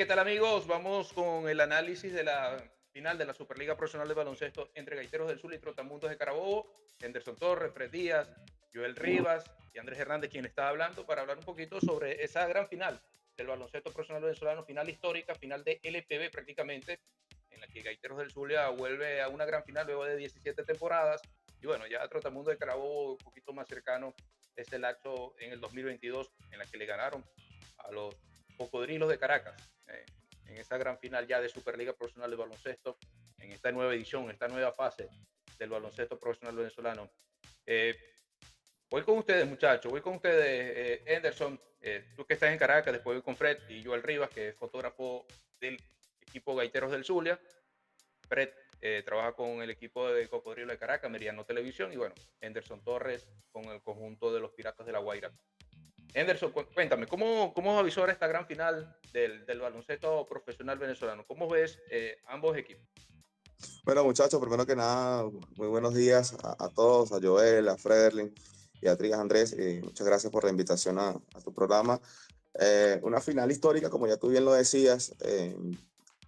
¿qué tal amigos? Vamos con el análisis de la final de la Superliga Profesional de Baloncesto entre Gaiteros del Sur y Trotamundos de Carabobo. Henderson Torres, Fred Díaz, Joel Rivas y Andrés Hernández, quien está hablando, para hablar un poquito sobre esa gran final del baloncesto profesional venezolano, final histórica, final de LPB prácticamente, en la que Gaiteros del Zulia vuelve a una gran final luego de 17 temporadas. Y bueno, ya Trotamundos de Carabobo un poquito más cercano este lapso en el 2022, en la que le ganaron a los Cocodrilos de Caracas, en esa gran final ya de Superliga Profesional de Baloncesto, en esta nueva edición, esta nueva fase del baloncesto profesional venezolano. Eh, Voy con ustedes, muchachos, voy con ustedes, Anderson, tú que estás en Caracas, después voy con Fred y Joel Rivas, que es fotógrafo del equipo Gaiteros del Zulia. Fred trabaja con el equipo de Cocodrilo de Caracas, Meridiano Televisión, y bueno, Anderson Torres con el conjunto de los Piratas de la Guaira. Henderson, cuéntame, ¿cómo avisora esta gran final del baloncesto profesional venezolano? ¿Cómo ves ambos equipos? Bueno, muchachos, primero que nada, muy buenos días a todos, a Joel, a Frederlin y a Trigas Andrés. Muchas gracias por la invitación a tu programa. Una final histórica, como ya tú bien lo decías,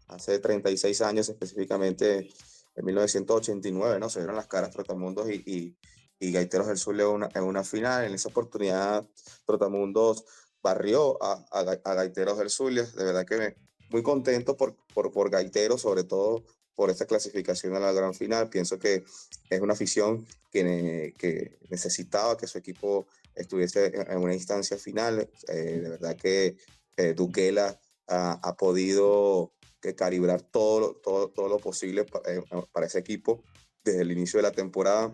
hace 36 años, específicamente en 1989, ¿no? Se dieron las caras Trotamundos y Gaiteros del Sur en una final. En esa oportunidad, Trotamundos barrió a Gaiteros del Zulia. De verdad que muy contento por Gaiteros, sobre todo por esta clasificación a la gran final. Pienso que es una afición que necesitaba que su equipo estuviese en una instancia final. De verdad que Duquela ha podido calibrar todo lo posible para ese equipo desde el inicio de la temporada.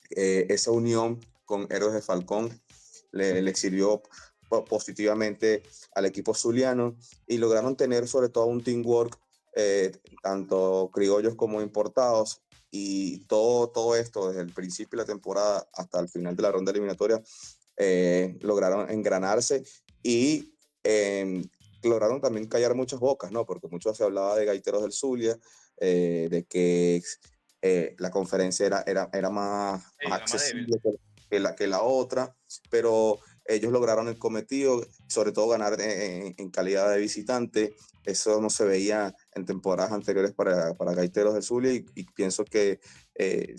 Esa unión con Héroes de Falcón le sirvió positivamente al equipo zuliano y lograron tener sobre todo un teamwork, tanto criollos como importados, y todo esto desde el principio de la temporada hasta el final de la ronda eliminatoria lograron engranarse y lograron también callar muchas bocas, ¿no? Porque mucho se hablaba de Gaiteros del Zulia, de que la conferencia era más Sí, la más débil. accesible que la otra, pero ellos lograron el cometido, sobre todo ganar en calidad de visitante. Eso no se veía en temporadas anteriores para Gaiteros del Zulia y pienso que eh,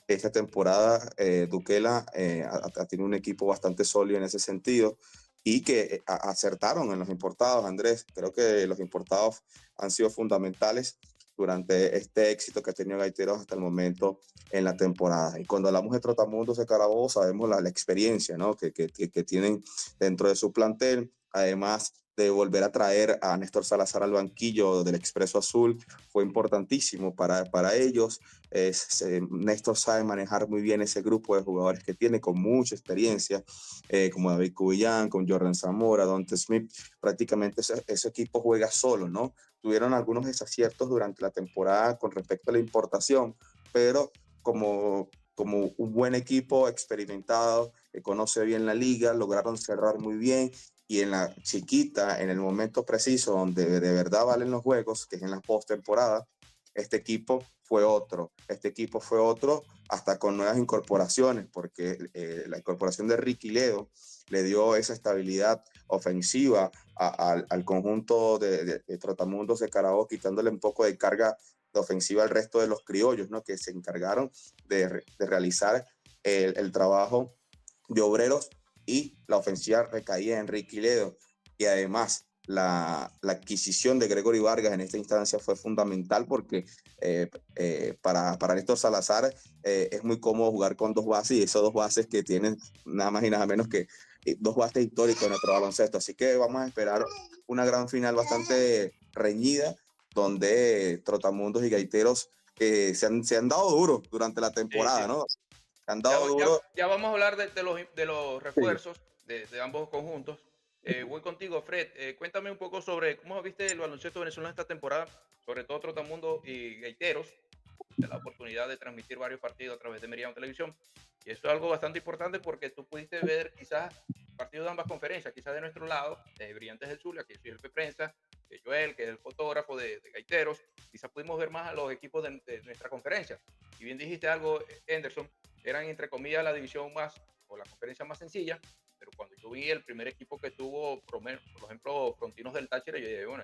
esta temporada Duquela ha tenido un equipo bastante sólido en ese sentido y que acertaron en los importados, Andrés. Creo que los importados han sido fundamentales durante este éxito que ha tenido Gaiteros hasta el momento en la temporada. Y cuando hablamos de Trotamundos de Carabobo, sabemos la experiencia, ¿no? que tienen dentro de su plantel. Además de volver a traer a Néstor Salazar al banquillo del Expreso Azul, fue importantísimo para ellos. Néstor sabe manejar muy bien ese grupo de jugadores que tiene, con mucha experiencia, como David Cubillán, con Jordan Zamora, Dante Smith. Prácticamente ese equipo juega solo, ¿no? Tuvieron algunos desaciertos durante la temporada con respecto a la importación, pero como un buen equipo experimentado, que conoce bien la liga, lograron cerrar muy bien y en la chiquita, en el momento preciso donde de verdad valen los juegos, que es en la postemporada, este equipo fue otro hasta con nuevas incorporaciones, porque la incorporación de Ricky Ledo le dio esa estabilidad ofensiva al conjunto de Trotamundos de Carabobo, quitándole un poco de carga de ofensiva al resto de los criollos, ¿no? Que se encargaron de realizar el trabajo de obreros, y la ofensiva recaía en Ricky Ledo. Y además la adquisición de Gregory Vargas en esta instancia fue fundamental porque para Néstor Salazar es muy cómodo jugar con dos bases, y esos dos bases que tienen nada más y nada menos que dos bases históricos en nuestro baloncesto. Así que vamos a esperar una gran final bastante reñida, donde Trotamundos y Gaiteros se han dado duro durante la Sí, temporada, sí. ¿no? Se han Ya, dado ya, duro. ya vamos a hablar de los Sí. refuerzos de ambos conjuntos. Voy contigo, Fred. Cuéntame un poco sobre cómo viste el baloncesto venezolano esta temporada, sobre todo Trotamundo y Gaiteros. Tuviste la oportunidad de transmitir varios partidos a través de Meridiano Televisión. Y eso es algo bastante importante porque tú pudiste ver quizás partidos de ambas conferencias, quizás de nuestro lado, de Brillantes del Zulia, que yo soy el jefe de prensa, de Joel, que es el fotógrafo de Gaiteros. Quizás pudimos ver más a los equipos de nuestra conferencia. Y bien dijiste algo, Anderson, eran entre comillas la división más o la conferencia más sencilla, pero cuando yo vi el primer equipo que tuvo, por ejemplo, Frontinos del Táchira, yo dije, bueno,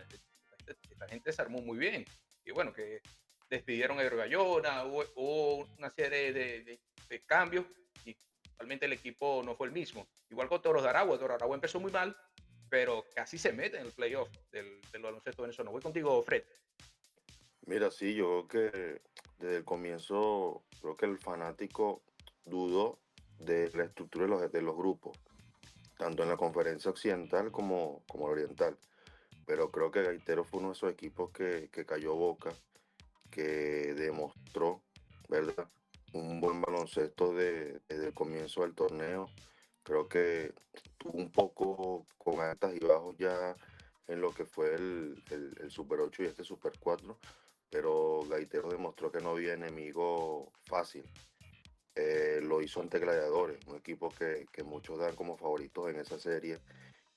esta gente se armó muy bien. Y bueno, que despidieron a Bayona, hubo una serie de cambios y realmente el equipo no fue el mismo. Igual con Toros de Aragua. Toros de Aragua empezó muy mal, pero casi se mete en el playoff del baloncesto venezolano. Voy contigo, Fred. Mira, sí, yo creo que desde el comienzo, creo que el fanático dudó de la estructura de los grupos, tanto en la conferencia occidental como la oriental. Pero creo que Gaitero fue uno de esos equipos que cayó boca, que demostró, ¿verdad? Un buen baloncesto desde el comienzo del torneo. Creo que tuvo un poco con altas y bajos ya en lo que fue el Super 8 y este Super 4, pero Gaitero demostró que no había enemigo fácil. Lo hizo ante Gladiadores, un equipo que muchos dan como favoritos en esa serie,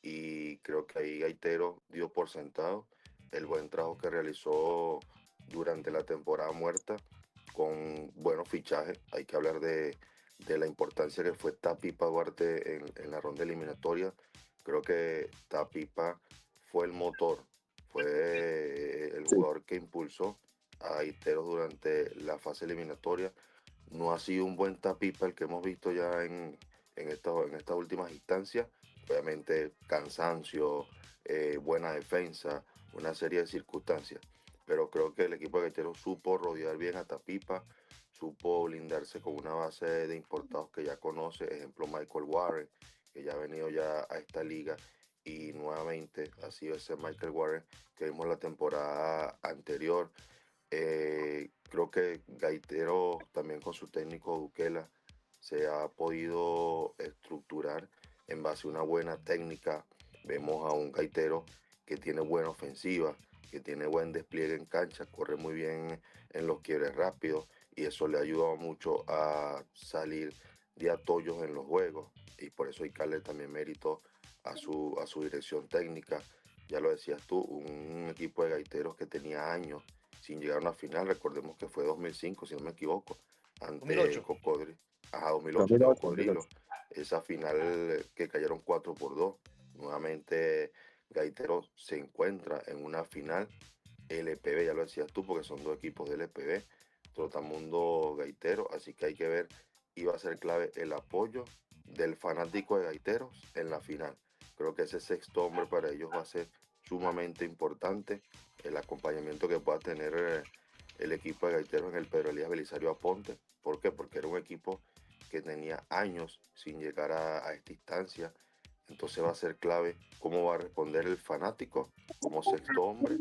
y creo que ahí Gaitero dio por sentado el buen trabajo que realizó durante la temporada muerta con buenos fichajes. Hay que hablar de la importancia que fue Tapipa Duarte en la ronda eliminatoria. Creo que Tapipa fue el motor, fue el jugador que impulsó a Gaitero durante la fase eliminatoria. No ha sido un buen Tapipa el que hemos visto ya en estas últimas instancias. Obviamente cansancio, buena defensa, una serie de circunstancias. Pero creo que el equipo de Gaitero supo rodear bien a Tapipa, supo blindarse con una base de importados que ya conoce, ejemplo Michael Warren, que ya ha venido ya a esta liga, y nuevamente ha sido ese Michael Warren que vimos la temporada anterior. Creo que Gaitero también con su técnico Duquela se ha podido estructurar en base a una buena técnica. Vemos a un Gaitero que tiene buena ofensiva, que tiene buen despliegue en cancha, corre muy bien en los quiebres rápidos, y eso le ha ayudado mucho a salir de atollos en los juegos, y por eso hay que darle también mérito a su dirección técnica. Ya lo decías tú, un equipo de gaiteros que tenía años sin llegar a una final. Recordemos que fue 2005, si no me equivoco, ante 2008. Cocodrilo. Ajá, 2008 ante 2008, Cocodrilo. 2008. Esa final que cayeron 4-2. Nuevamente Gaitero se encuentra en una final. LPB, ya lo decías tú, porque son dos equipos de LPB, Trotamundo Gaitero, así que hay que ver, y va a ser clave el apoyo del fanático de Gaiteros en la final. Creo que ese sexto hombre para ellos va a ser sumamente importante, el acompañamiento que pueda tener el equipo de Gaiteros en el Pedro Elías Belisario Aponte. ¿Por qué? Porque era un equipo que tenía años sin llegar a esta instancia. Entonces va a ser clave cómo va a responder el fanático como sexto hombre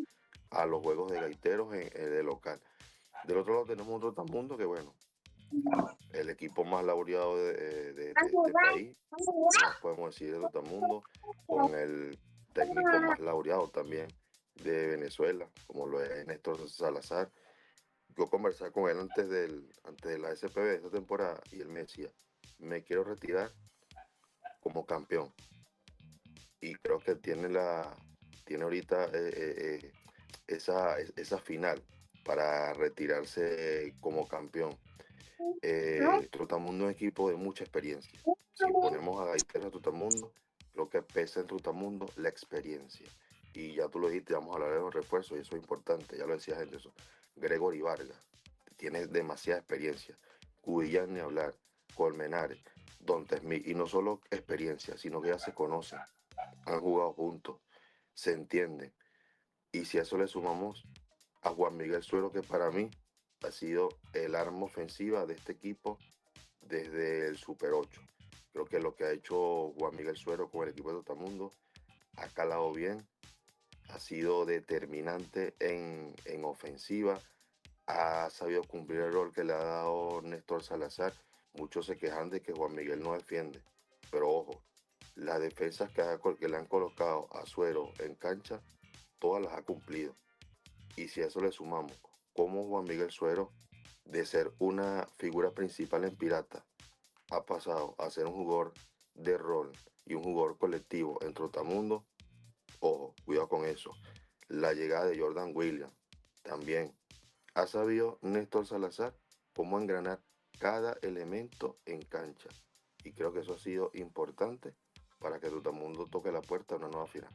a los juegos de gaiteros de local. Del otro lado tenemos un Trotamundo que, bueno, el equipo más laureado de este país, ¿qué más podemos decir de Trotamundo? Con el técnico más laureado también de Venezuela, como lo es Néstor Salazar. Yo conversaba con él antes de la SPB de esta temporada, y él me decía, me quiero retirar como campeón. Y creo que tiene ahorita esa final para retirarse como campeón. Trotamundo es un equipo de mucha experiencia. Si ponemos a Gaitero a Trotamundo, creo que pesa en Trotamundo la experiencia. Y ya tú lo dijiste, vamos a hablar de los refuerzos, y eso es importante, ya lo decía Henderson. Gregory Vargas tiene demasiada experiencia. Cudillán ni hablar, Colmenares, Don Smith, y no solo experiencia, sino que ya se conocen, han jugado juntos, se entienden. Y si a eso le sumamos a Juan Miguel Suero, que para mí ha sido el arma ofensiva de este equipo desde el Super 8. Creo que lo que ha hecho Juan Miguel Suero con el equipo de Totamundo ha calado bien, ha sido determinante en ofensiva, ha sabido cumplir el rol que le ha dado Néstor Salazar. Muchos se quejan de que Juan Miguel no defiende, pero ojo, las defensas que le han colocado a Suero en cancha, todas las ha cumplido. Y si a eso le sumamos cómo Juan Miguel Suero, de ser una figura principal en Pirata, ha pasado a ser un jugador de rol y un jugador colectivo en Trotamundo, ojo, cuidado con eso. La llegada de Jordan Williams también. Ha sabido Néstor Salazar cómo engranar cada elemento en cancha. Y creo que eso ha sido importante para que Trotamundo toque la puerta a una nueva final.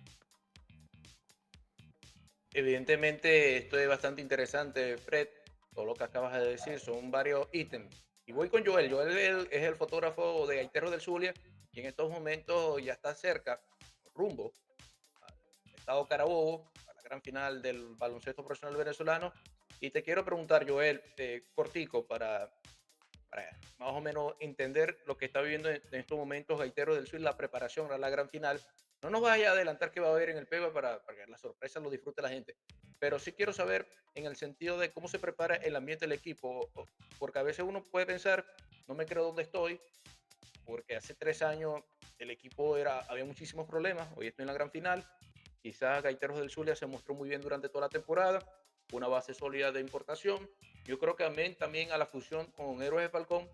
Evidentemente, esto es bastante interesante, Fred. Todo lo que acabas de decir son varios ítems. Y voy con Joel. Joel es el fotógrafo de Gaiteros del Zulia y en estos momentos ya está cerca, rumbo al estado Carabobo, a la gran final del baloncesto profesional venezolano. Y te quiero preguntar, Joel, cortico, para más o menos entender lo que está viviendo en estos momentos Gaiteros del Sur, la preparación a la gran final. No nos vaya a adelantar qué va a haber en el PEVA para que la sorpresa lo disfrute la gente, pero sí quiero saber en el sentido de cómo se prepara el ambiente del equipo, porque a veces uno puede pensar, no me creo dónde estoy, porque hace 3 años el equipo había muchísimos problemas, hoy estoy en la gran final, quizás Gaiteros del Zulia se mostró muy bien durante toda la temporada, una base sólida de importación. Yo creo que amén también a la fusión con Héroes de Falcón,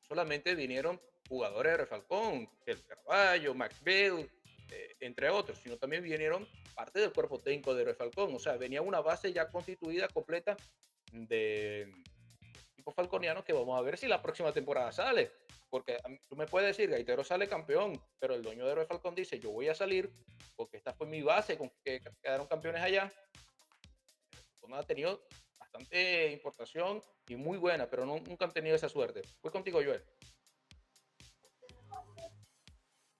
solamente vinieron jugadores de Héroes de Falcón, el Carvalho, Max Bell, entre otros, sino también vinieron parte del cuerpo técnico de Héroes de Falcón. O sea, venía una base ya constituida, completa de equipo falconiano que vamos a ver si la próxima temporada sale. Porque tú me puedes decir, Gaitero sale campeón, pero el dueño de Héroes de Falcón dice, yo voy a salir porque esta fue mi base con que quedaron campeones allá. Ha tenido bastante importación y muy buena, pero nunca han tenido esa suerte. Voy contigo, Joel.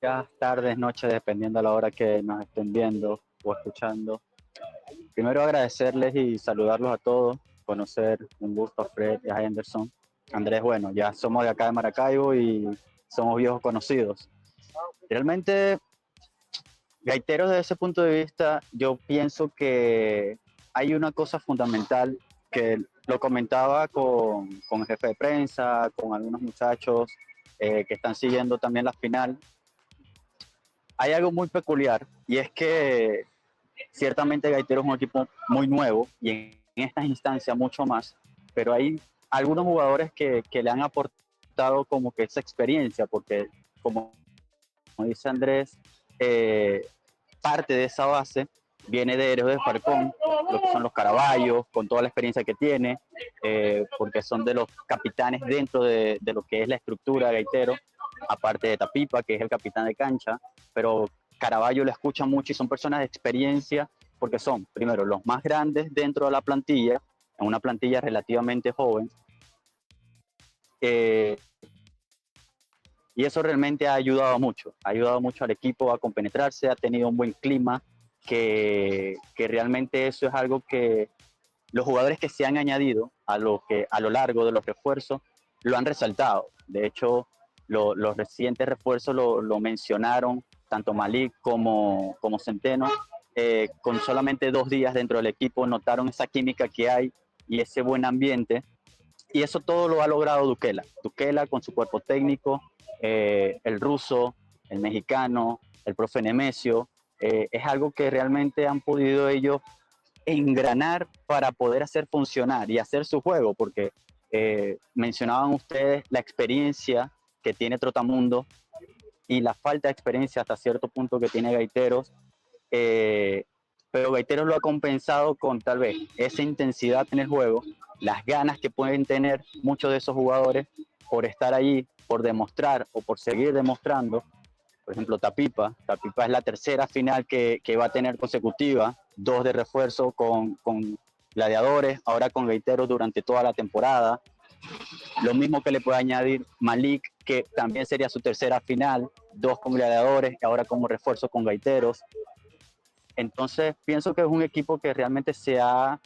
Ya tardes, noches, dependiendo a la hora que nos estén viendo o escuchando. Primero agradecerles y saludarlos a todos, conocer un gusto a Fred y a Henderson. Andrés, bueno, ya somos de acá de Maracaibo y somos viejos conocidos. Realmente, Gaiteros desde ese punto de vista, yo pienso que hay una cosa fundamental que lo comentaba con el jefe de prensa, con algunos muchachos que están siguiendo también la final. Hay algo muy peculiar y es que ciertamente Gaitero es un equipo muy nuevo y en estas instancias mucho más, pero hay algunos jugadores que le han aportado como que esa experiencia, porque como dice Andrés, parte de esa base viene de Héroes de Falcón, lo que son los Caraballos, con toda la experiencia que tiene, porque son de los capitanes dentro de lo que es la estructura de Gaitero, aparte de Tapipa, que es el capitán de cancha, pero Caraballo lo escucha mucho y son personas de experiencia, porque son, primero, los más grandes dentro de la plantilla, en una plantilla relativamente joven, y eso realmente ha ayudado mucho al equipo a compenetrarse, ha tenido un buen clima, que realmente eso es algo que los jugadores que se han añadido a lo largo de los refuerzos lo han resaltado. De hecho, los recientes refuerzos lo mencionaron, tanto Malik como Centeno, con solamente 2 días dentro del equipo notaron esa química que hay y ese buen ambiente. Y eso todo lo ha logrado Duquela. Duquela con su cuerpo técnico, el ruso, el mexicano, el profe Nemesio, es algo que realmente han podido ellos engranar para poder hacer funcionar y hacer su juego, porque mencionaban ustedes la experiencia que tiene Trotamundo y la falta de experiencia hasta cierto punto que tiene Gaiteros, pero Gaiteros lo ha compensado con tal vez esa intensidad en el juego, las ganas que pueden tener muchos de esos jugadores por estar allí, por demostrar o por seguir demostrando. Por ejemplo, Tapipa es la tercera final que va a tener consecutiva, 2 de refuerzo con Gladiadores, ahora con Gaiteros durante toda la temporada. Lo mismo que le puede añadir Malik, que también sería su tercera final, 2 con Gladiadores, ahora como refuerzo con Gaiteros. Entonces, pienso que es un equipo que realmente se ha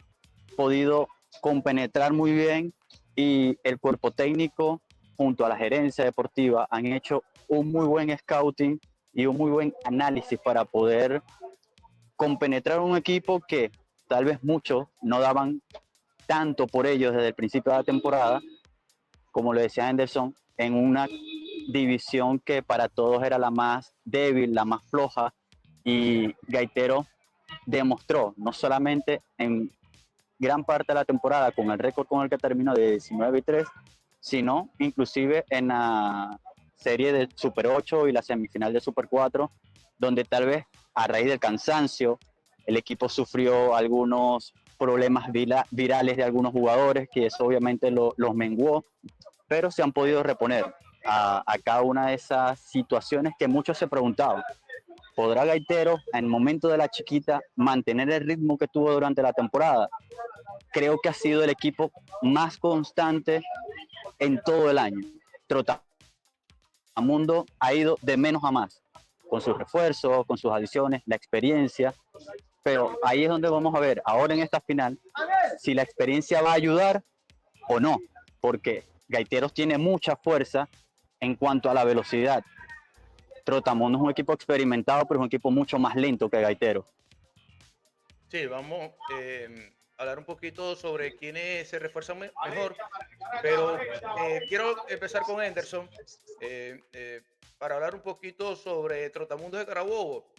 podido compenetrar muy bien y el cuerpo técnico junto a la gerencia deportiva han hecho un muy buen scouting y un muy buen análisis para poder compenetrar un equipo que tal vez muchos no daban tanto por ellos desde el principio de la temporada, como lo decía Henderson, en una división que para todos era la más débil, la más floja, y Gaitero demostró, no solamente en gran parte de la temporada con el récord con el que terminó de 19-3, sino inclusive en la serie de Super 8 y la semifinal de Super 4, donde tal vez a raíz del cansancio el equipo sufrió algunos problemas virales de algunos jugadores, que eso obviamente los menguó, pero se han podido reponer. a cada una de esas situaciones que muchos se preguntaban. ¿Podrá Gaitero, en el momento de la chiquita, mantener el ritmo que tuvo durante la temporada? Creo que ha sido el equipo más constante en todo el año. Trotamundo ha ido de menos a más, con sus refuerzos, con sus adiciones, la experiencia, pero ahí es donde vamos a ver, ahora en esta final, si la experiencia va a ayudar o no, porque Gaiteros tiene mucha fuerza en cuanto a la velocidad. Trotamundo es un equipo experimentado, pero es un equipo mucho más lento que Gaiteros. Sí, vamos a hablar un poquito sobre quiénes se refuerzan mejor, pero quiero empezar con Henderson para hablar un poquito sobre Trotamundos de Carabobo,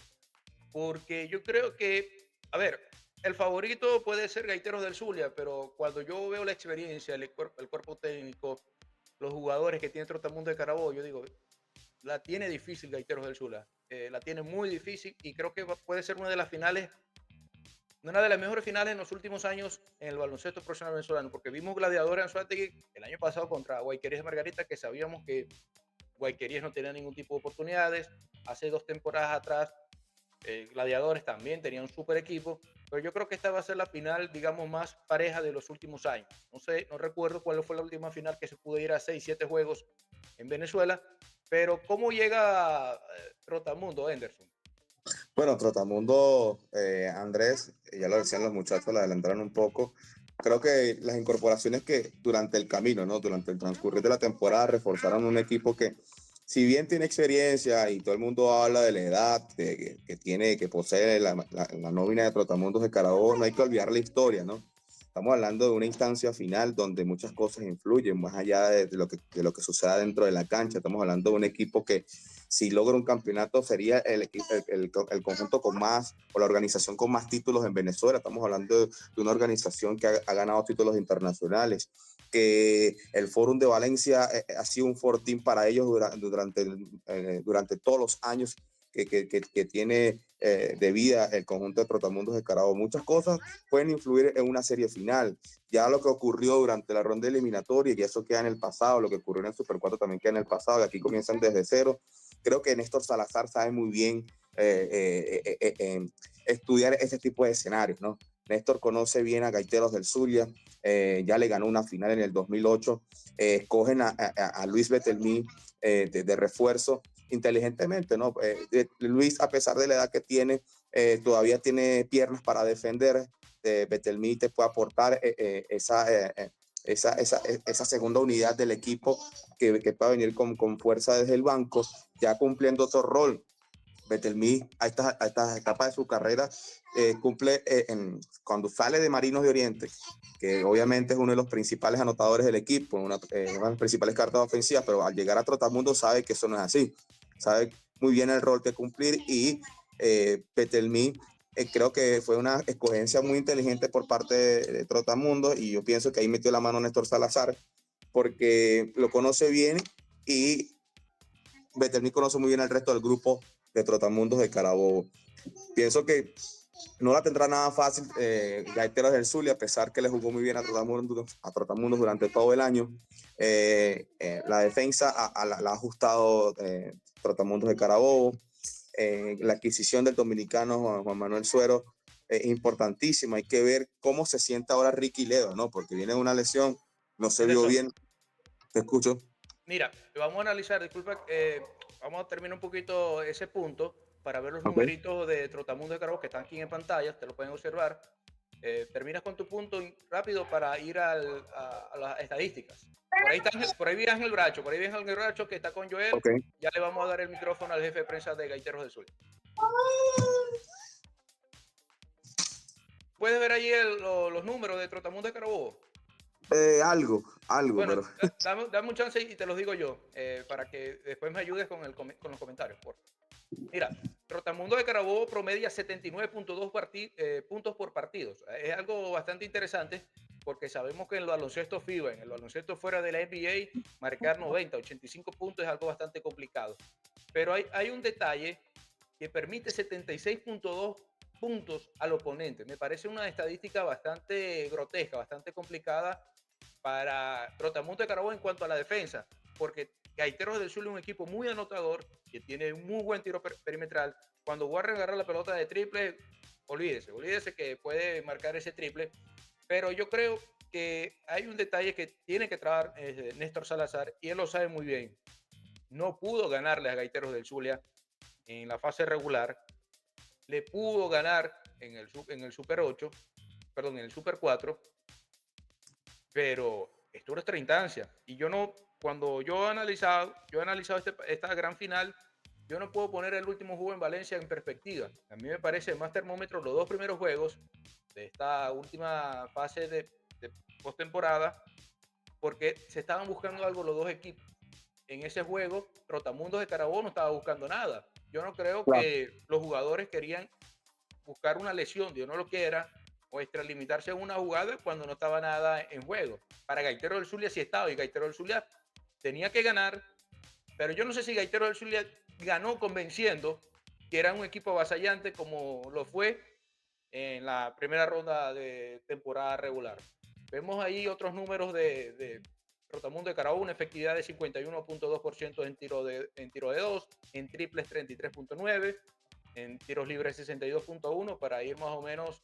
porque yo creo que, a ver, el favorito puede ser Gaiteros del Zulia, pero cuando yo veo la experiencia, el cuerpo técnico, los jugadores que tiene Trotamundos de Carabobo, yo digo, la tiene difícil Gaiteros del Zulia, la tiene muy difícil y creo que puede ser una de las finales, una de las mejores finales en los últimos años en el baloncesto profesional venezolano, porque vimos Gladiadores Anzoátegui el año pasado contra Guayquerías de Margarita, que sabíamos que Guayquerías no tenía ningún tipo de oportunidades. Hace 2 temporadas atrás, Gladiadores también tenía un super equipo, pero yo creo que esta va a ser la final, digamos, más pareja de los últimos años. No sé, no recuerdo cuál fue la última final que se pudo ir a 6-7 juegos en Venezuela, pero ¿cómo llega Trotamundo, Henderson? Bueno, Trotamundo, Andrés, ya lo decían los muchachos, la adelantaron un poco. Creo que las incorporaciones que durante el camino, ¿no? Durante el transcurrir de la temporada, reforzaron un equipo que, si bien tiene experiencia y todo el mundo habla de la edad que tiene, que posee la nómina de Trotamundos de Carabobo, no hay que olvidar la historia, ¿no? Estamos hablando de una instancia final donde muchas cosas influyen, más allá de lo que suceda dentro de la cancha. Estamos hablando de un equipo que, si logra un campeonato, sería el conjunto con más, o la organización con más títulos en Venezuela. Estamos hablando de una organización que ha ganado títulos internacionales, que el Fórum de Valencia ha sido un fortín para ellos durante todos los años que tiene de vida el conjunto de Trotamundos de Carabobo. Muchas cosas pueden influir en una serie final. Ya lo que ocurrió durante la ronda eliminatoria, y eso queda en el pasado, lo que ocurrió en el Super 4 también queda en el pasado, y aquí comienzan desde cero. Creo que Néstor Salazar sabe muy bien estudiar ese tipo de escenarios, ¿no? Néstor conoce bien a Gaiteros del Zulia, ya le ganó una final en el 2008, escogen a Luis Betelmí de refuerzo inteligentemente, ¿no? Luis, a pesar de la edad que tiene, todavía tiene piernas para defender. Betelmí te puede aportar esa segunda unidad del equipo que pueda venir con fuerza desde el banco, ya cumpliendo otro rol. Betelmí a estas etapas de su carrera cumple cuando sale de Marinos de Oriente, que obviamente es uno de los principales anotadores del equipo, una de las principales cartas ofensivas, pero al llegar a Trotamundo sabe que eso no es así, sabe muy bien el rol que cumplir, y Betelmí creo que fue una escogencia muy inteligente por parte de Trotamundo, y yo pienso que ahí metió la mano Néstor Salazar, porque lo conoce bien, y Betelmí conoce muy bien al resto del grupo de Trotamundos de Carabobo. Pienso que no la tendrá nada fácil Gaiteros del Zulia, a pesar que le jugó muy bien a Trotamundos durante todo el año. La defensa la ha ajustado Trotamundos de Carabobo. La adquisición del dominicano Juan Manuel Suero es importantísima. Hay que ver cómo se siente ahora Ricky Ledo, ¿no? Porque viene de una lesión, no se vio bien. Te escucho. Mira, vamos a analizar, disculpa, vamos a terminar un poquito ese punto para ver los Okay. numeritos de Trotamundo de Carabobo que están aquí en pantalla, te lo pueden observar. Terminas con tu punto rápido para ir a las estadísticas. Por ahí vi Ángel Bracho, que está con Joel. Okay. Ya le vamos a dar el micrófono al jefe de prensa de Gaiteros del Sur. ¿Puedes ver ahí los números de Trotamundo de Carabobo? Algo, Bueno, pero... dame un chance y te los digo yo, para que después me ayudes con los comentarios. Mira, Trotamundo de Carabobo promedia 79.2 puntos por partidos. Es algo bastante interesante porque sabemos que en el baloncesto FIBA, en el baloncesto fuera de la NBA, marcar 90, 85 puntos es algo bastante complicado. Pero hay un detalle que permite 76.2 puntos al oponente. Me parece una estadística bastante grotesca, bastante complicada para Trotamundo de Carabobo en cuanto a la defensa, porque Gaiteros del Zulia es un equipo muy anotador, que tiene un muy buen tiro perimetral. Cuando Warren agarra la pelota de triple, olvídese que puede marcar ese triple. Pero yo creo que hay un detalle que tiene que trabajar Néstor Salazar, y él lo sabe muy bien. No pudo ganarle a Gaiteros del Zulia en la fase regular, le pudo ganar en el Super 8, perdón, en el Super 4, pero esto es nuestra instancia. Y yo no, cuando yo he analizado esta gran final, yo no puedo poner el último juego en Valencia en perspectiva. A mí me parece más termómetro los dos primeros juegos de esta última fase de postemporada, porque se estaban buscando algo los dos equipos. En ese juego, Trotamundos de Carabobo no estaba buscando nada. Yo no creo Claro. que los jugadores querían buscar una lesión, Dios no lo quiera, o extralimitarse en una jugada cuando no estaba nada en juego. Para Gaitero del Zulia sí estaba, y Gaitero del Zulia tenía que ganar, pero yo no sé si Gaitero del Zulia ganó convenciendo que era un equipo avasallante como lo fue en la primera ronda de temporada regular. Vemos ahí otros números de Trotamundo de Carabobo, una efectividad de 51.2% en tiro de 2, en triples 33.9%, en tiros libres 62.1%, para ir más o menos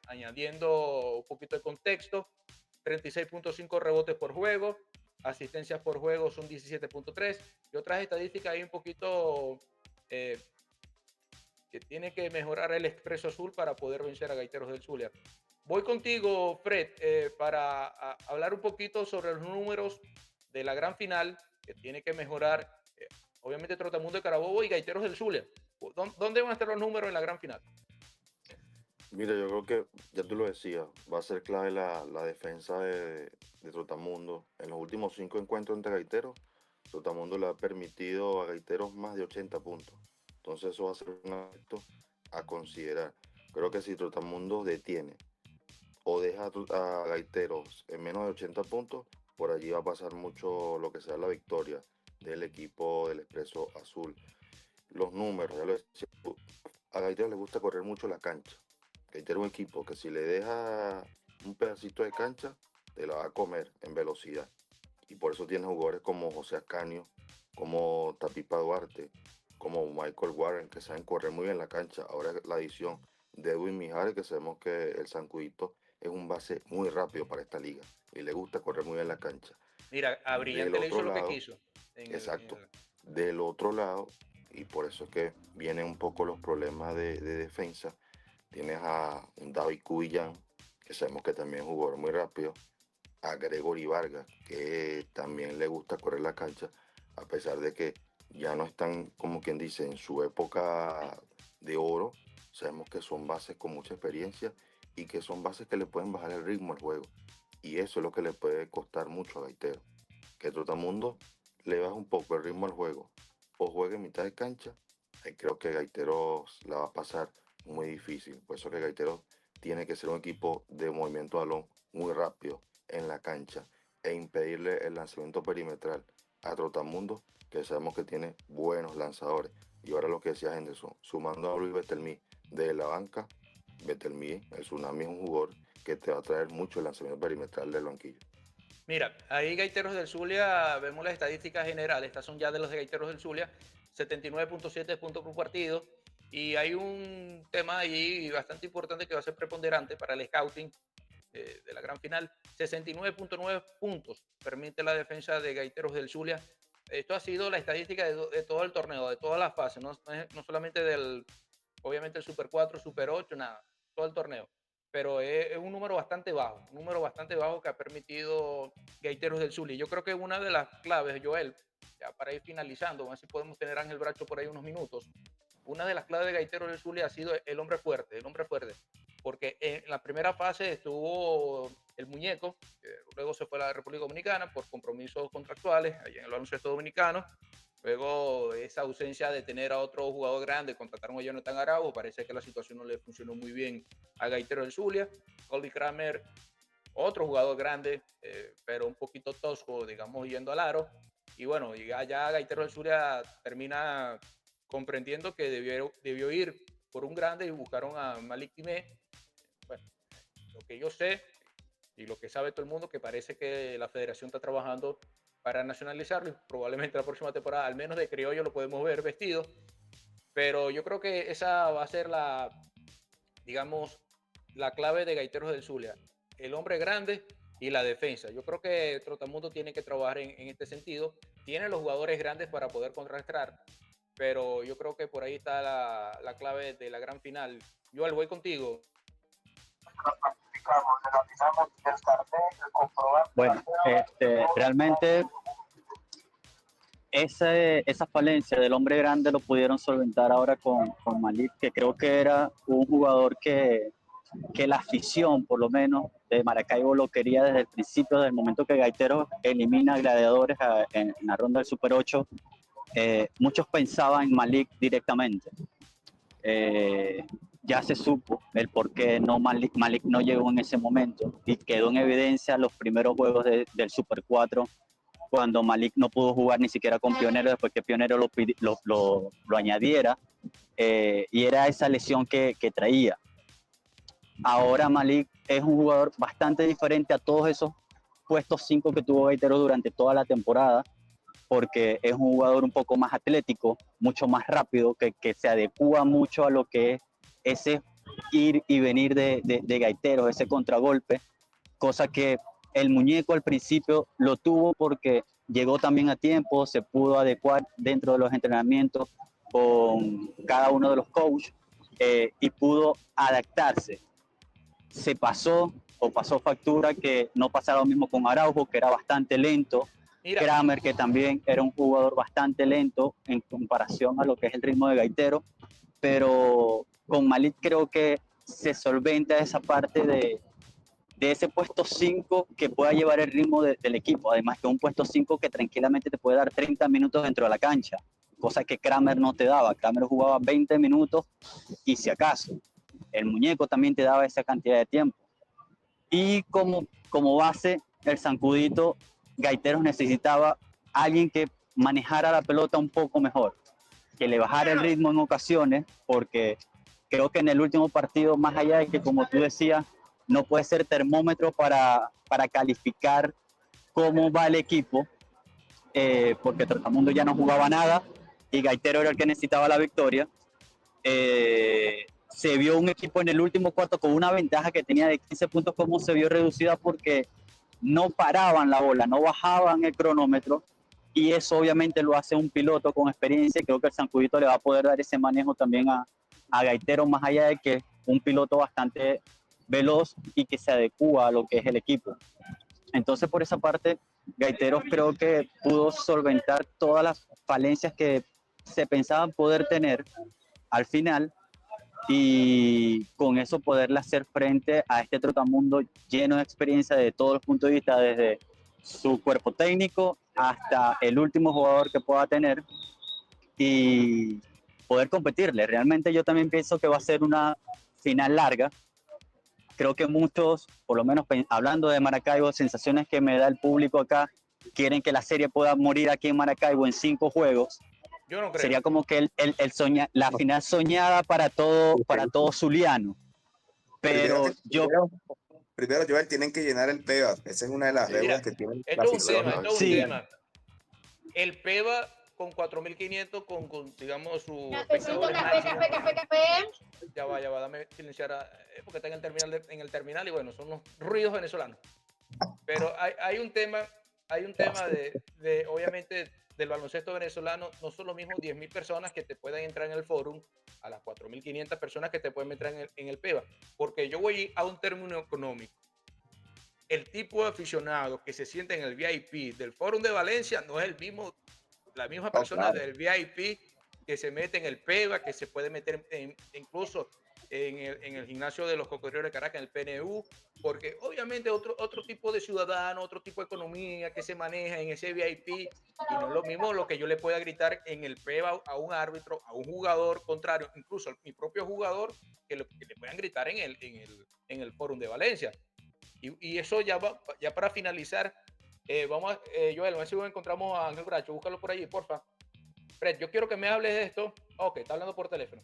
añadiendo un poquito de contexto. 36.5 rebotes por juego, asistencias por juego son 17.3, y otras estadísticas ahí un poquito que tiene que mejorar el Expreso Azul para poder vencer a Gaiteros del Zulia. Voy contigo, Fred, para hablar un poquito sobre los números de la gran final, que tiene que mejorar, obviamente, Trotamundo de Carabobo y Gaiteros del Zulia. ¿Dónde van a estar los números en la gran final? Mira, yo creo que, ya tú lo decías, va a ser clave la defensa de Trotamundo. En los últimos 5 encuentros entre Gaiteros, Trotamundo le ha permitido a Gaiteros más de 80 puntos. Entonces eso va a ser un aspecto a considerar. Creo que si Trotamundo detiene o deja a Gaiteros en menos de 80 puntos, por allí va a pasar mucho lo que sea la victoria del equipo del Expreso Azul. Los números, ya lo decía, a Gaiteros le gusta correr mucho la cancha. Gaitero es un equipo que si le deja un pedacito de cancha, te la va a comer en velocidad. Y por eso tiene jugadores como José Ascanio, como Tapipa Duarte, como Michael Warren, que saben correr muy bien la cancha. Ahora la adición de Edwin Mijares, que sabemos que el Zancudito es un base muy rápido para esta liga y le gusta correr muy bien la cancha. Mira, a Del Brillante le hizo otro lo que lado, quiso. exacto, del otro lado, y por eso es que vienen un poco los problemas de defensa. Tienes a un David Cubillán, que sabemos que también es un jugador muy rápido, a Gregory Vargas, que también le gusta correr la cancha, a pesar de que ya no están, como quien dice, en su época de oro. Sabemos que son bases con mucha experiencia y que son bases que le pueden bajar el ritmo al juego. Y eso es lo que le puede costar mucho a Gaitero. Que Trotamundo le baja un poco el ritmo al juego o juegue en mitad de cancha, creo que Gaiteros la va a pasar muy difícil. Por eso que Gaiteros tiene que ser un equipo de movimiento de balón muy rápido en la cancha e impedirle el lanzamiento perimetral a Trotamundo, que sabemos que tiene buenos lanzadores. Y ahora lo que decía Henderson, sumando a Luis Betelmí de la banca, Betelmí, el Tsunami, es un jugador que te va a traer mucho el lanzamiento perimetral del banquillo. Mira, ahí Gaiteros del Zulia, vemos las estadísticas generales, estas son ya de los de Gaiteros del Zulia, 79.7 puntos por partido, y hay un tema ahí bastante importante que va a ser preponderante para el scouting de la gran final. 69.9 puntos permite la defensa de Gaiteros del Zulia. Esto ha sido la estadística de todo el torneo, de todas las fases, no solamente obviamente el Super 4, Super 8, nada, todo el torneo. Pero es un número bastante bajo que ha permitido Gaiteros del Zulia. Yo creo que una de las claves, Joel, ya para ir finalizando, a ver si podemos tener a Ángel Bracho por ahí unos minutos. Una de las claves de Gaiteros del Zulia ha sido el hombre fuerte, porque en la primera fase estuvo el muñeco, que luego se fue a la República Dominicana por compromisos contractuales allá en el baloncesto dominicano. Luego esa ausencia de tener a otro jugador grande, contrataron a Jonathan Araujo, parece que la situación no le funcionó muy bien a Gaitero del Zulia. Colby Kramer, otro jugador grande, pero un poquito tosco, digamos, yendo al aro. Y bueno, ya Gaitero del Zulia termina comprendiendo que debió ir por un grande y buscaron a Malik Timé. Bueno, lo que yo sé y lo que sabe todo el mundo, que parece que la federación está trabajando para nacionalizarlo y probablemente la próxima temporada, al menos de criollo, lo podemos ver vestido. Pero yo creo que esa va a ser digamos, la clave de Gaiteros del Zulia. El hombre grande y la defensa. Yo creo que Trotamundo tiene que trabajar en este sentido. Tiene los jugadores grandes para poder contrastar, pero yo creo que por ahí está la clave de la gran final. Joel, voy contigo. Bueno, realmente esa falencia del hombre grande lo pudieron solventar ahora con Malik, que creo que era un jugador que la afición, por lo menos, de Maracaibo lo quería desde el principio, desde el momento que Gaiteros elimina a Gladiadores en la ronda del Super 8. Muchos pensaban en Malik directamente. Ya se supo el por qué Malik no llegó en ese momento y quedó en evidencia los primeros juegos del Super 4 cuando Malik no pudo jugar ni siquiera con Pionero después que Pionero lo añadiera, y era esa lesión que traía. Ahora Malik es un jugador bastante diferente a todos esos puestos 5 que tuvo Gaiteros durante toda la temporada, porque es un jugador un poco más atlético, mucho más rápido, que se adecua mucho a lo que es ese ir y venir de Gaiteros, ese contragolpe, cosa que el muñeco al principio lo tuvo porque llegó también a tiempo, se pudo adecuar dentro de los entrenamientos con cada uno de los coaches, y pudo adaptarse. Se pasó factura que no pasara lo mismo con Araujo, que era bastante lento. Mira, Kramer, que también era un jugador bastante lento en comparación a lo que es el ritmo de Gaitero, pero con Malik creo que se solventa esa parte de ese puesto 5 que pueda llevar el ritmo del equipo, además que un puesto 5 que tranquilamente te puede dar 30 minutos dentro de la cancha, cosa que Kramer no te daba. Kramer jugaba 20 minutos y si acaso. El muñeco también te daba esa cantidad de tiempo. Y como base, el zancudito, Gaiteros necesitaba alguien que manejara la pelota un poco mejor, que le bajara el ritmo en ocasiones, porque creo que en el último partido, más allá de que, como tú decías, no puede ser termómetro para calificar cómo va el equipo, porque Trotamundo ya no jugaba nada y Gaitero era el que necesitaba la victoria. Se vio un equipo en el último cuarto con una ventaja que tenía de 15 puntos, como se vio reducida porque no paraban la bola, no bajaban el cronómetro, y eso obviamente lo hace un piloto con experiencia, y creo que el Zancudito le va a poder dar ese manejo también a Gaitero, más allá de que un piloto bastante veloz y que se adecua a lo que es el equipo. Entonces, por esa parte, Gaiteros creo que pudo solventar todas las falencias que se pensaban poder tener al final, y con eso poderle hacer frente a este Trotamundo lleno de experiencia de todos los puntos de vista, desde su cuerpo técnico hasta el último jugador que pueda tener, y poder competirle. Realmente yo también pienso que va a ser una final larga. Creo que muchos, por lo menos hablando de Maracaibo, sensaciones que me da el público acá, quieren que la serie pueda morir aquí en Maracaibo en 5 juegos. Yo no creo. Sería como que la final soñada para todo zuliano. Pero primero, Joel, tienen que llenar el PEVA. Esa es una de las deudas que tienen. Esto es un tema. El PEVA con 4.500, con digamos su espectadores máximos. Ya va, dame silenciar porque está en el terminal y bueno, son los ruidos venezolanos. Pero hay un tema de obviamente del baloncesto venezolano. No son lo mismo 10.000 personas que te puedan entrar en el fórum a las 4.500 personas que te pueden entrar en el PEVA, porque yo voy a un término económico. El tipo de aficionado que se siente en el VIP del Fórum de Valencia no es la misma persona del VIP que se mete en el PEVA, que se puede meter incluso en el gimnasio de los Cocodrilos de Caracas, en el PNU, porque obviamente otro tipo de ciudadano, otro tipo de economía que se maneja en ese VIP, y no es lo mismo lo que yo le pueda gritar en el PEVA a un árbitro, a un jugador contrario, incluso a mi propio jugador, que le puedan gritar en el Fórum de Valencia. Y eso ya para finalizar, Joel, a ver si encontramos a Ángel Bracho, búscalo por allí, porfa. Fred, yo quiero que me hables de esto. Ok, está hablando por teléfono.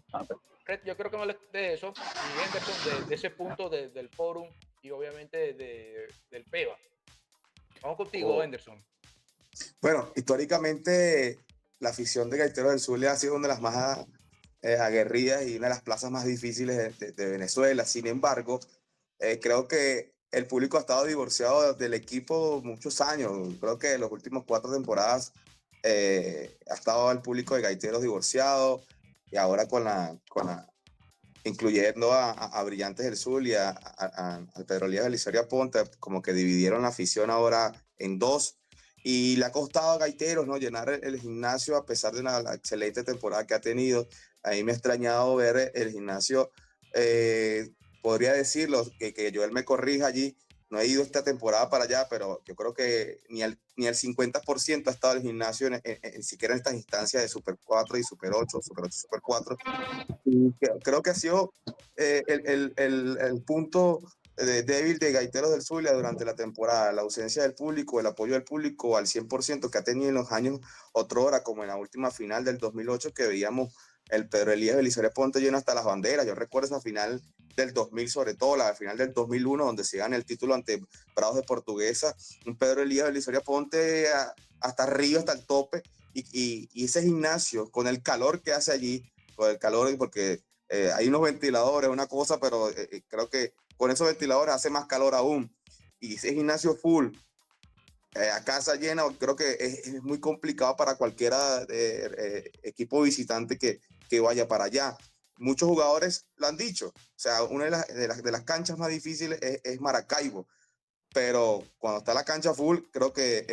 Fred, yo quiero que me hables de eso, y Henderson, de ese punto del fórum y obviamente del PEVA. Vamos contigo, Henderson. Bueno, históricamente la afición de Gaiteros del Zulia ha sido una de las más aguerridas y una de las plazas más difíciles de Venezuela. Sin embargo, creo que el público ha estado divorciado del equipo muchos años. Creo que en los últimos 4 temporadas ha estado el público de Gaiteros divorciado y ahora incluyendo a Brillantes del Zulia, al Pedro Elías Belisario Aponte, como que dividieron la afición ahora en dos. Y le ha costado a Gaiteros, ¿no?, llenar el gimnasio a pesar de la excelente temporada que ha tenido. A mí me ha extrañado ver el gimnasio, podría decirlo, que Joel me corrija allí. No he ido esta temporada para allá, pero yo creo que ni el 50% ha estado el gimnasio en siquiera en estas instancias de Super 4 y Super 8, Super 8, Super 4. Y creo que ha sido el punto débil de Gaiteros del Zulia durante la temporada, la ausencia del público, el apoyo del público al 100% que ha tenido en los años otrora, como en la última final del 2008 que veíamos el Pedro Elías Belisario Ponte lleno hasta las banderas. Yo recuerdo esa final del 2000, sobre todo la final del 2001, donde se gana el título ante Prados de Portuguesa, un Pedro Elías Belisario Ponte hasta arriba, hasta el tope, y ese gimnasio con el calor que hace allí, con el calor, porque hay unos ventiladores, una cosa, pero creo que con esos ventiladores hace más calor aún. Y ese gimnasio full, a casa llena, creo que es muy complicado para cualquiera equipo visitante que vaya para allá. Muchos jugadores lo han dicho. O sea, una de las canchas más difíciles es Maracaibo, pero cuando está la cancha full, creo que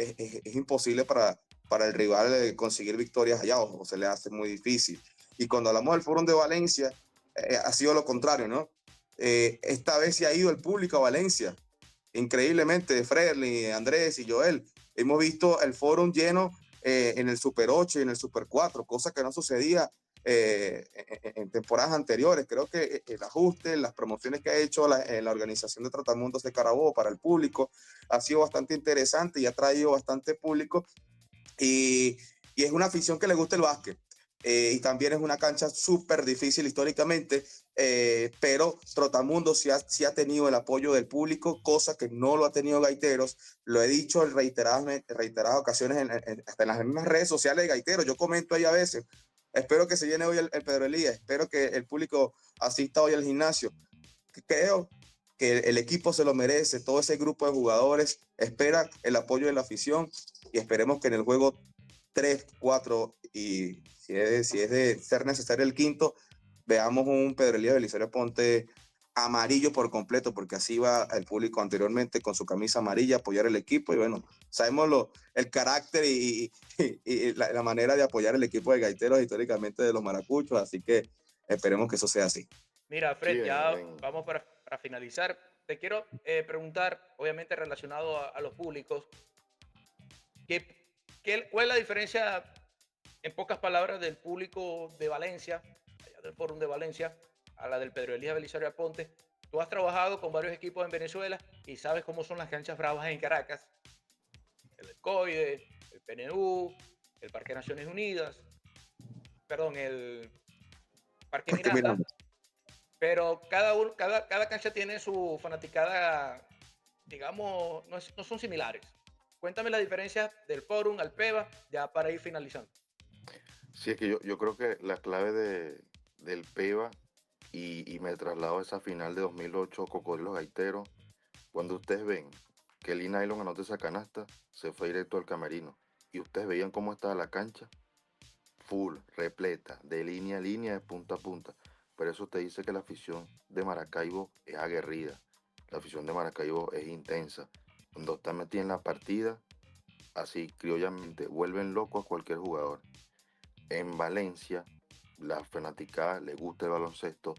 es imposible para el rival conseguir victorias allá, o se le hace muy difícil. Y cuando hablamos del Fórum de Valencia, ha sido lo contrario, ¿no? Esta vez se ha ido el público a Valencia, increíblemente, Frerly, Andrés y Joel. Hemos visto el Fórum lleno en el Super 8 y en el Super 4, cosa que no sucedía en temporadas anteriores. Creo que el ajuste, las promociones que ha hecho la organización de Tratamundos de Carabobo para el público ha sido bastante interesante y ha traído bastante público. Y, y es una afición que le gusta el básquet. Y también es una cancha súper difícil históricamente, pero Trotamundo sí ha tenido el apoyo del público, cosa que no lo ha tenido Gaiteros. Lo he dicho en reiteradas ocasiones, hasta en las mismas redes sociales de Gaiteros. Yo comento ahí a veces, espero que se llene hoy el Pedro Elías, espero que el público asista hoy al gimnasio. Creo que el equipo se lo merece, todo ese grupo de jugadores espera el apoyo de la afición y esperemos que en el juego 3, 4 y si es de ser necesario el quinto, veamos un Pedro Elías Belisario Ponte amarillo por completo, porque así va el público anteriormente con su camisa amarilla, apoyar el equipo. Y bueno, sabemos el carácter y la manera de apoyar el equipo de Gaiteros históricamente de los Maracuchos, así que esperemos que eso sea así. Mira, Fred, ya vamos para finalizar. Te quiero preguntar, obviamente relacionado a los públicos, ¿cuál es la diferencia, en pocas palabras, del público de Valencia, allá del Fórum de Valencia, a la del Pedro Elías Belisario Aponte? Tú has trabajado con varios equipos en Venezuela y sabes cómo son las canchas bravas en Caracas, el COIDE, el PNU, el Parque Naciones Unidas, perdón, el Parque Miranda, pero cada cancha tiene su fanaticada, digamos, no son similares. Cuéntame la diferencia del Fórum al PEVA, ya para ir finalizando. Sí, es que yo creo que la clave del PEVA, y me traslado a esa final de 2008, Cocodrilos Gaiteros, cuando ustedes ven que Lee Nylon anota esa canasta, se fue directo al camerino. Y ustedes veían cómo estaba la cancha, full, repleta, de línea a línea, de punta a punta. Pero eso te dice que la afición de Maracaibo es aguerrida. La afición de Maracaibo es intensa. Cuando está metida en la partida, así criollamente, vuelven loco a cualquier jugador. En Valencia, la fanaticada le gusta el baloncesto,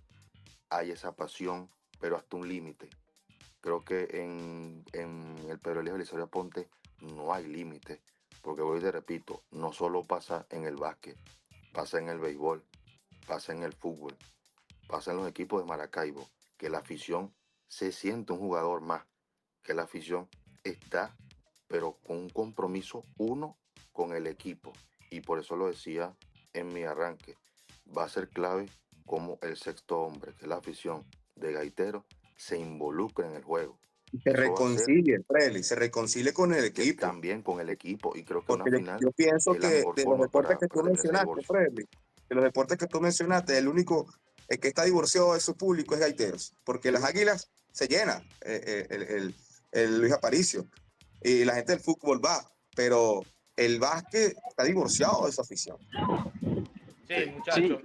hay esa pasión, pero hasta un límite. Creo que en el Pedro Elías Belisario Aponte no hay límite, porque voy y te repito, no solo pasa en el básquet, pasa en el béisbol, pasa en el fútbol, pasa en los equipos de Maracaibo, que la afición se siente un jugador más, que la afición está, pero con un compromiso uno con el equipo. Y por eso lo decía en mi arranque, va a ser clave como el sexto hombre, que es la afición de Gaitero, se involucra en el juego. Se Eso va a ser reconcilie, Freddy, se reconcilie con el equipo. también con el equipo. Y creo que Porque una final yo pienso es la que mejor de los forma deportes que tú para tener ese mencionaste, divorcio. Freddy, de los deportes que tú mencionaste, el que está divorciado de su público es Gaiteros, porque las Águilas se llena, el Luis Aparicio, y la gente del fútbol va, pero el básquet está divorciado de su afición. Sí, Sí. muchachos.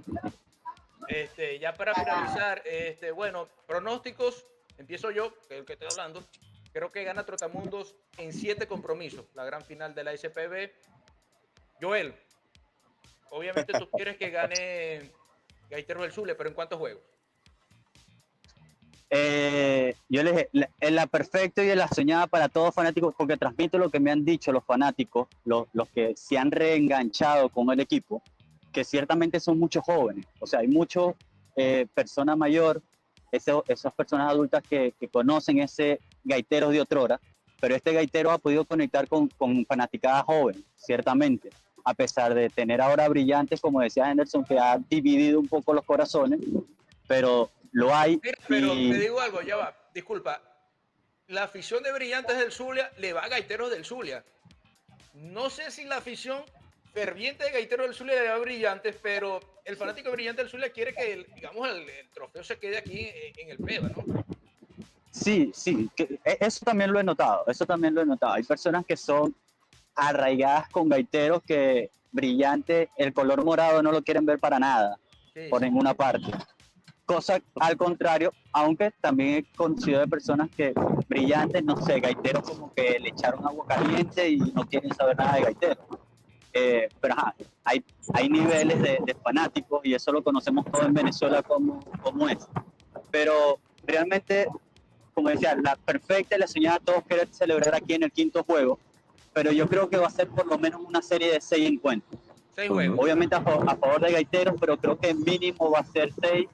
Ya para finalizar, bueno, pronósticos, empiezo yo, que es el que estoy hablando. Creo que gana Trotamundos en 7 compromisos, la gran final de la SPB. Joel, obviamente tú quieres que gane Gaiteros del Zulia, pero ¿en cuántos juegos? Yo les en la perfecta y la soñada para todos fanáticos, porque transmito lo que me han dicho los fanáticos, los que se han reenganchado con el equipo, que ciertamente son muchos jóvenes, o sea, hay muchos personas mayor, esas personas adultas que conocen ese gaitero de otrora, pero este gaitero ha podido conectar con fanaticada joven, ciertamente, a pesar de tener ahora brillantes, como decía Henderson, que ha dividido un poco los corazones, pero lo hay. Mira, pero te digo algo, ya va, disculpa. La afición de Brillantes del Zulia le va a Gaiteros del Zulia. No sé si la afición ferviente de Gaiteros del Zulia le va a Brillantes, pero el fanático de Brillantes del Zulia quiere que, digamos, el trofeo se quede aquí en el PEVA, ¿no? Sí, sí, eso también lo he notado, eso también lo he notado. Hay personas que son arraigadas con gaiteros que brillante, el color morado no lo quieren ver para nada, Sí, por sí. ninguna parte. Cosa al contrario, aunque también he conocido de personas que brillantes, no sé, gaiteros como que le echaron agua caliente y no quieren saber nada de gaiteros. Pero ajá, hay niveles de fanáticos y eso lo conocemos todos en Venezuela como es. Pero realmente, como decía, la perfecta y la soñada todos querer celebrar aquí en el quinto juego, pero yo creo que va a ser por lo menos una serie de 6 encuentros. 6 juegos. Obviamente a favor de Gaiteros, pero creo que mínimo va a ser 6.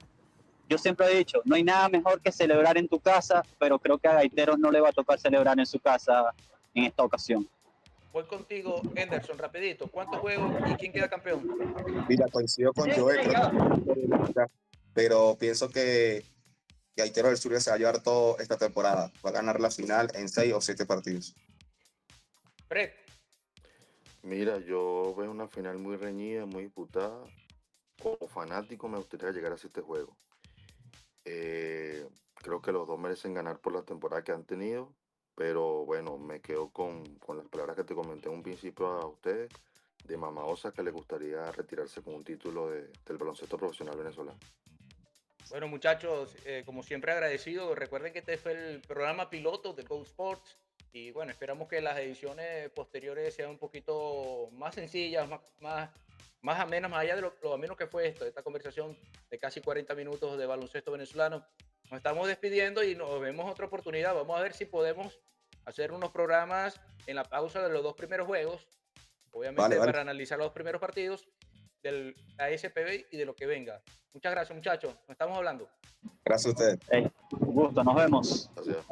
Yo siempre he dicho, no hay nada mejor que celebrar en tu casa, pero creo que a Gaiteros no le va a tocar celebrar en su casa en esta ocasión. Voy contigo, Henderson, rapidito. ¿Cuántos juegos y quién queda campeón? Mira, coincido con Joel, creo que pero pienso que Gaiteros del Zulia se va a llevar toda esta temporada. Va a ganar la final en 6 o 7 partidos. Fred, Mira, yo veo una final muy reñida, muy disputada. Como fanático me gustaría llegar a este juego. Creo que los dos merecen ganar por la temporada que han tenido, pero bueno, me quedo con las palabras que te comenté en un principio a ustedes, de Mama Osa, que le gustaría retirarse con un título del baloncesto profesional venezolano. bueno, muchachos, como siempre agradecido. Recuerden que este fue el programa piloto de Go Sports. Y bueno, esperamos que las ediciones posteriores sean un poquito más sencillas, más amenas, más allá de lo ameno que fue esta conversación de casi 40 minutos de baloncesto venezolano. Nos estamos despidiendo y nos vemos otra oportunidad. Vamos a ver si podemos hacer unos programas en la pausa de los 2 primeros juegos, obviamente Vale. para analizar los primeros partidos del ASPB y de lo que venga. Muchas gracias, muchachos. Nos estamos hablando. Gracias a ustedes. Un gusto, nos vemos. Gracias.